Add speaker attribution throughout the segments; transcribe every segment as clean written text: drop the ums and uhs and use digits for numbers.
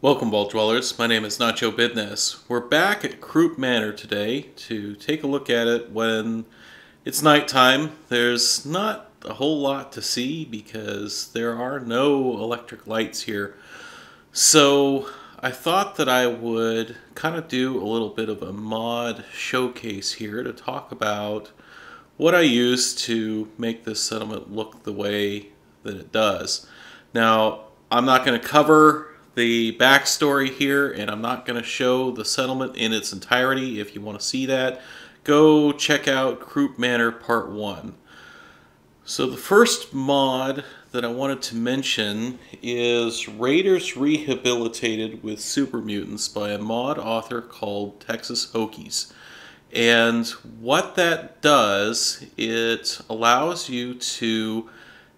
Speaker 1: Welcome, Vault Dwellers. My name is Nacho Bidness. We're back at Croup Manor today to take a look at it when it's nighttime. There's not a whole lot to see because there are no electric lights here. So I thought that I would kind of do a little bit of a mod showcase here to talk about what I use to make this settlement look the way that it does. Now, I'm not going to cover the backstory here, and I'm not going to show the settlement in its entirety. If you want to see that, go check out Croup Manor Part 1. So the first mod that I wanted to mention is Raiders Rehabilitated with Super Mutants by a mod author called Texas Hokies. And what that does, it allows you to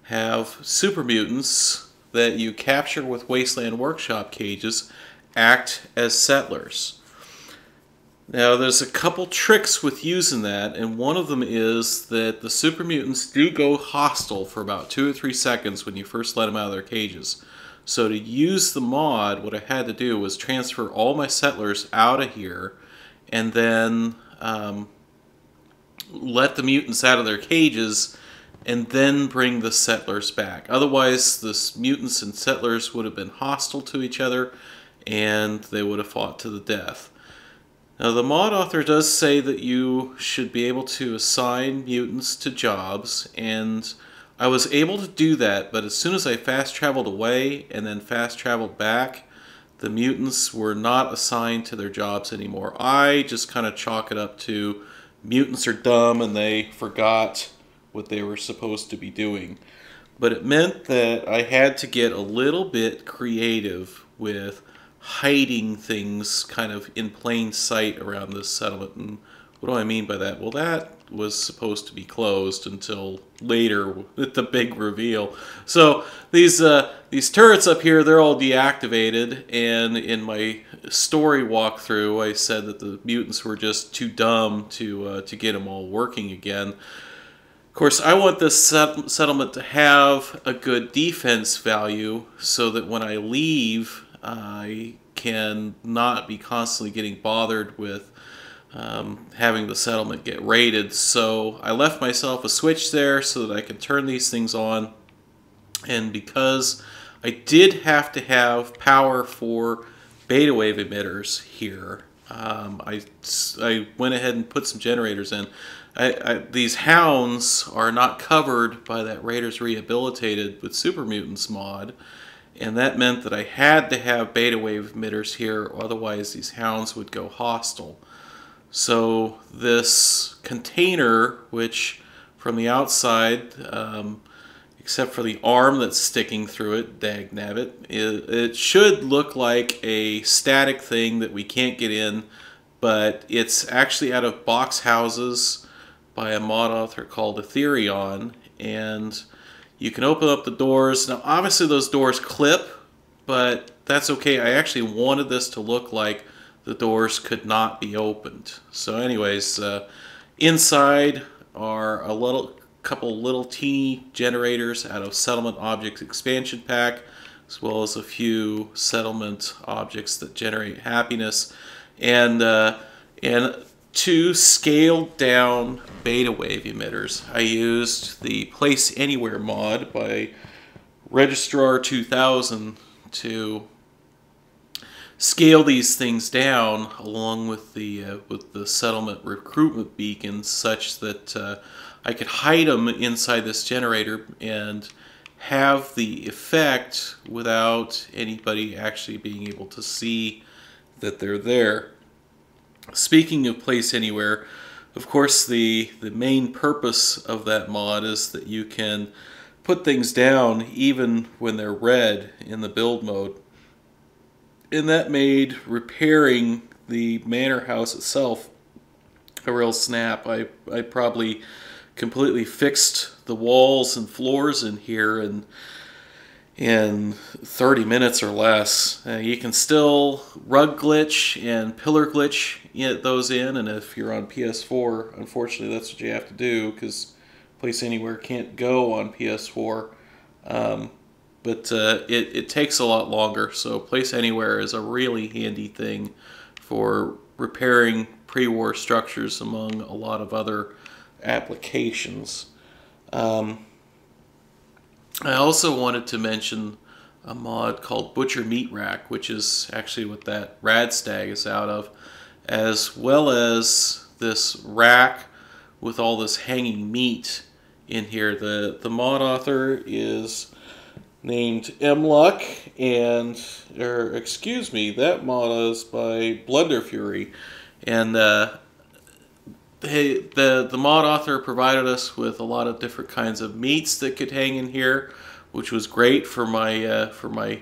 Speaker 1: have super mutants that you capture with Wasteland Workshop cages act as settlers. Now there's a couple tricks with using that, and one of them is that the super mutants do go hostile for about 2 or 3 seconds when you first let them out of their cages. So to use the mod, what I had to do was transfer all my settlers out of here and then let the mutants out of their cages and then bring the settlers back. Otherwise, the mutants and settlers would have been hostile to each other, and they would have fought to the death. Now, the mod author does say that you should be able to assign mutants to jobs, and I was able to do that, but as soon as I fast traveled away and then fast traveled back, the mutants were not assigned to their jobs anymore. I just kind of chalk it up to mutants are dumb and they forgot what they were supposed to be doing. But it meant that I had to get a little bit creative with hiding things kind of in plain sight around this settlement. And what do I mean by that? Well, that was supposed to be closed until later with the big reveal. So these turrets up here, they're all deactivated, and in my story walkthrough I said that the mutants were just too dumb to get them all working again. Of course, I want this settlement to have a good defense value so that when I leave, I can not be constantly getting bothered with having the settlement get raided. So I left myself a switch there so that I could turn these things on. And because I did have to have power for beta wave emitters here, I went ahead and put some generators in. These hounds are not covered by that Raiders Rehabilitated with Super Mutants mod, and that meant that I had to have beta wave emitters here, otherwise these hounds would go hostile. So this container, which from the outside, except for the arm that's sticking through it, dagnabbit, it should look like a static thing that we can't get in, but it's actually out of box houses by a mod author called Ethereon, and you can open up the doors. Now obviously those doors clip, but that's okay. I actually wanted this to look like the doors could not be opened. So anyways, inside are a couple little teeny generators out of Settlement Objects Expansion Pack, as well as a few settlement objects that generate happiness, and two scaled down beta wave emitters. I used the Place Anywhere mod by Registrar 2000 to scale these things down along with the settlement recruitment beacons such that I could hide them inside this generator and have the effect without anybody actually being able to see that they're there. Speaking of Place Anywhere, of course the main purpose of that mod is that you can put things down even when they're red in the build mode. And that made repairing the manor house itself a real snap. I probably completely fixed the walls and floors in here in 30 minutes or less. You can still rug glitch and pillar glitch those in, and if you're on PS4, unfortunately that's what you have to do because Place Anywhere can't go on PS4. but it takes a lot longer. So Place Anywhere is a really handy thing for repairing pre-war structures among a lot of other applications. I also wanted to mention a mod called Butcher Meat Rack, which is actually what that Radstag is out of, as well as this rack with all this hanging meat in here. The mod author is named Mluck, and, or excuse me, that mod is by Blunder Fury, and the mod author provided us with a lot of different kinds of meats that could hang in here, which was great for my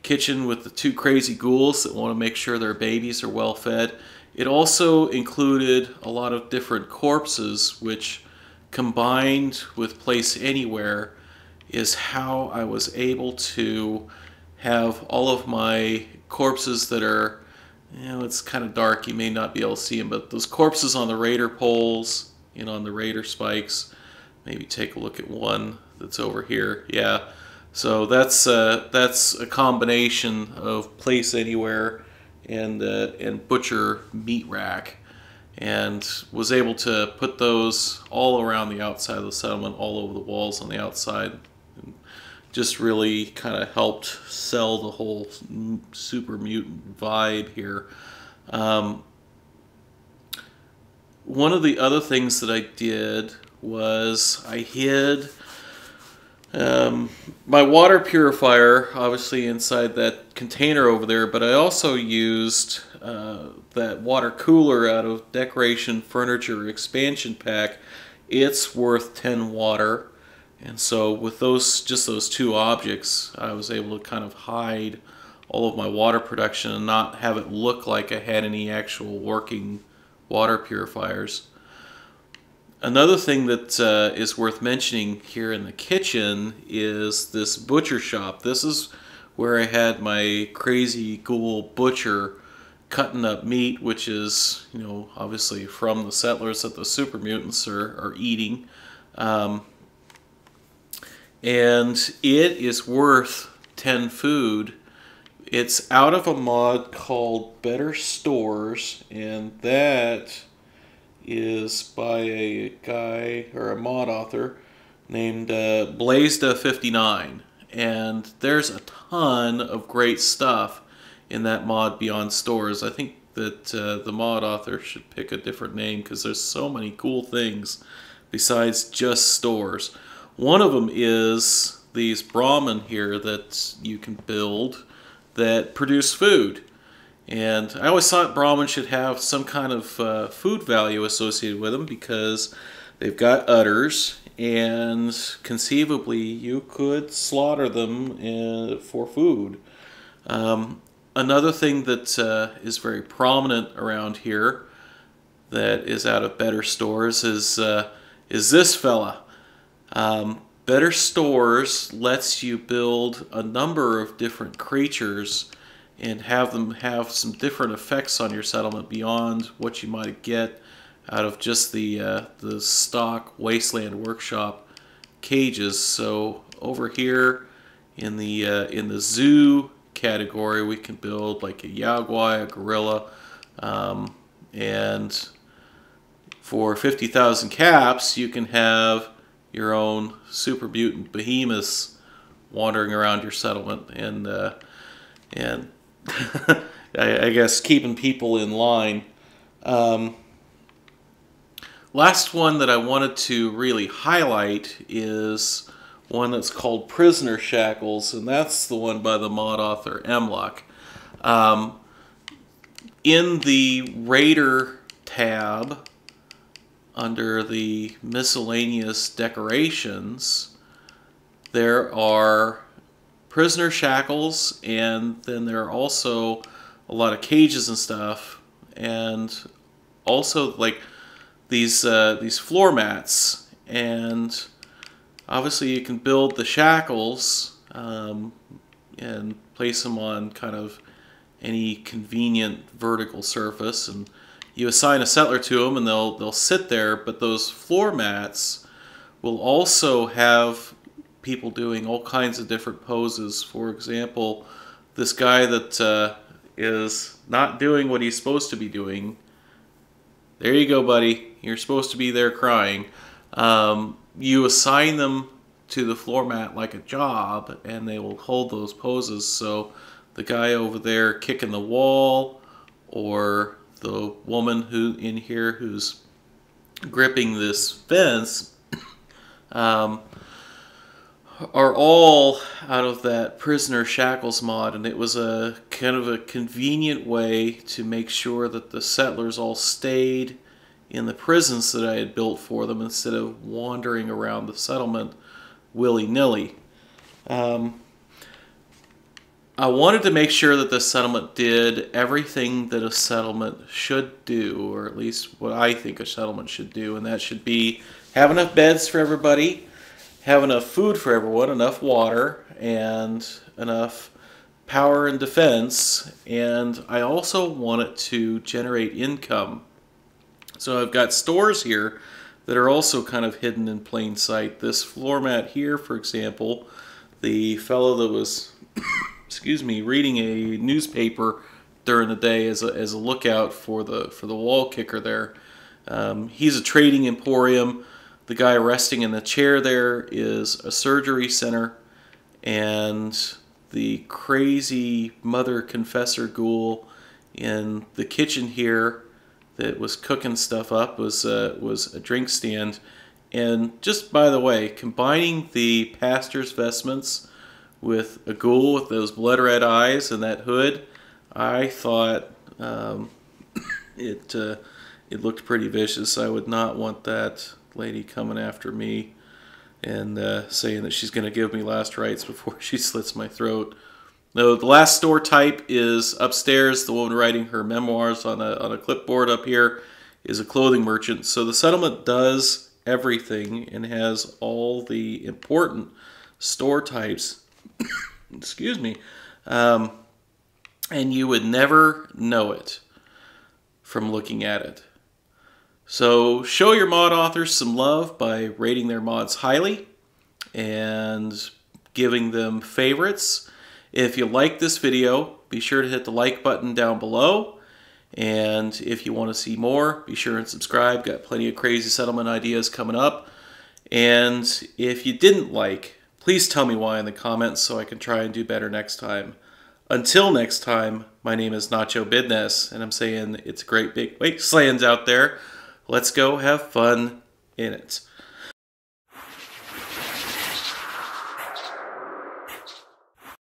Speaker 1: kitchen with the two crazy ghouls that want to make sure their babies are well fed. It also included a lot of different corpses, which combined with Place Anywhere is how I was able to have all of my corpses that are, you know, it's kind of dark, you may not be able to see them, but those corpses on the raider poles, you know, on the raider spikes. Maybe take a look at one that's over here. Yeah, so that's a combination of Place Anywhere and Butcher Meat Rack, and was able to put those all around the outside of the settlement, all over the walls on the outside. And just really kind of helped sell the whole super mutant vibe here. One of the other things that I did was I hid my water purifier, obviously, inside that container over there, but I also used that water cooler out of Decoration Furniture Expansion Pack. It's worth 10 water, and so with just those two objects, I was able to kind of hide all of my water production and not have it look like I had any actual working water purifiers. Another thing that is worth mentioning here in the kitchen is this butcher shop. This is where I had my crazy ghoul butcher cutting up meat, which is, you know, obviously from the settlers that the super mutants are eating. And it is worth 10 food. It's out of a mod called Better Stores, and that is by a guy, or a mod author, named Blazeda59. And there's a ton of great stuff in that mod beyond stores. I think that the mod author should pick a different name, because there's so many cool things besides just stores. One of them is these Brahmin here that you can build that produce food. And I always thought Brahmin should have some kind of food value associated with them, because they've got udders, and conceivably you could slaughter them for food. Another thing that is very prominent around here that is out of Better Stores is this fella. Better Stores lets you build a number of different creatures and have them have some different effects on your settlement beyond what you might get out of just the stock Wasteland Workshop cages. So over here in the zoo category, we can build like a Yagwai, a gorilla, and for 50,000 caps, you can have your own super mutant behemoths wandering around your settlement, and I guess keeping people in line. Last one that I wanted to really highlight is one that's called Prisoner Shackles, and that's the one by the mod author Mluck. In the Raider tab, under the miscellaneous decorations, there are prisoner shackles, and then there are also a lot of cages and stuff, and also like these floor mats. And obviously you can build the shackles and place them on kind of any convenient vertical surface, and you assign a settler to them and they'll sit there. But those floor mats will also have people doing all kinds of different poses. For example, this guy that is not doing what he's supposed to be doing. There you go, buddy. You're supposed to be there crying. You assign them to the floor mat like a job, and they will hold those poses. So the guy over there kicking the wall, or the woman who in here who's gripping this fence, are all out of that Prisoner Shackles mod, and it was a kind of a convenient way to make sure that the settlers all stayed in the prisons that I had built for them instead of wandering around the settlement willy-nilly. I wanted to make sure that the settlement did everything that a settlement should do, or at least what I think a settlement should do, and that should be have enough beds for everybody, have enough food for everyone, enough water, and enough power and defense, and I also want it to generate income. So I've got stores here that are also kind of hidden in plain sight. This floor mat here, for example, the fellow that was excuse me, reading a newspaper during the day as a lookout for the wall kicker there. He's a trading emporium. The guy resting in the chair there is a surgery center, and the crazy mother confessor ghoul in the kitchen here that was cooking stuff up was a drink stand. And just by the way, combining the pastor's vestments with a ghoul with those blood red eyes and that hood, I thought it looked pretty vicious. I would not want that lady coming after me and saying that she's going to give me last rites before she slits my throat. No, the last store type is upstairs. The woman writing her memoirs on a clipboard up here is a clothing merchant. So the settlement does everything and has all the important store types. Excuse me. And you would never know it from looking at it. So show your mod authors some love by rating their mods highly and giving them favorites. If you like this video, be sure to hit the like button down below. And if you want to see more, be sure and subscribe. Got plenty of crazy settlement ideas coming up. And if you didn't like, please tell me why in the comments so I can try and do better next time. Until next time, my name is Nacho Bidness, and I'm saying it's a great big wastelands out there. Let's go have fun in it.